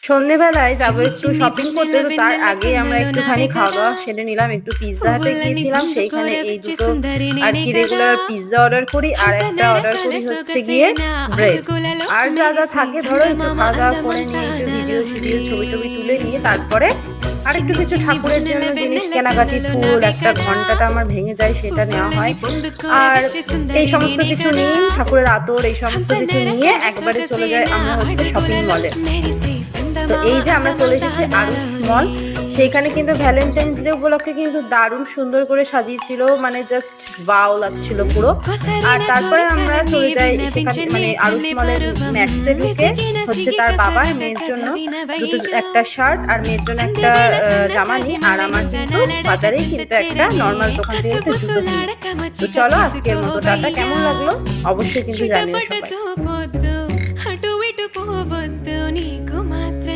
সন্ধ্যেবেলায় যাবো একটু শপিং করতে, তো তার আগে আমরা একটুখানি খাওয়া দাওয়া সেরে নিলাম। একটু পিৎজা হাটে গিয়েছিলাম, সেইখানে এই দুটো আর কি রেগুলার পিৎজা অর্ডার করি, আর একটা অর্ডার করি হচ্ছে গিয়ে ব্রেড। আর যা যা থাকে ধরো একটু খাওয়া দাওয়া করে নিয়ে একটু ভিডিও ছবি টবি তুলে নিয়ে তারপরে আর একটু কিছু ঠাকুরের জন্য জিনিস কেনাকাটি, ফুল, একটা ঘন্টাটা আমার ভেঙে যায় সেটা নেওয়া হয়। আর এই সমস্ত কিছু নিয়ে ঠাকুরের আতর এই সমস্ত কিছু নিয়ে একবারে চলে যায় আমরা হচ্ছে শপিং মলে। তো এই যে আমরা চলে এসেছি আরুষ মল, সেইখানে কিন্তু ভ্যালেন্টাইন্স ডে উপলক্ষে কিন্তু দারুণ সুন্দর করে সাজিয়েছিল, মানে জাস্ট ওয়াও লাগছিল পুরো। আর তারপরে আমরা চলে যাই সেখানে মানে আরুষ মলের ম্যাক্সে ঢুকে হচ্ছে তার বাবার মেয়ের জন্য একটা শার্ট আর মেয়ের জন্য একটা জামা নিই, আর আমার কিন্তু বাজারেই কিন্তু একটা নর্মাল দোকান থেকে একটা জুতো কিনি। তো চলো আজকের মতো টাটা, কেমন লাগলো অবশ্যই কিন্তু জানিও সবাই।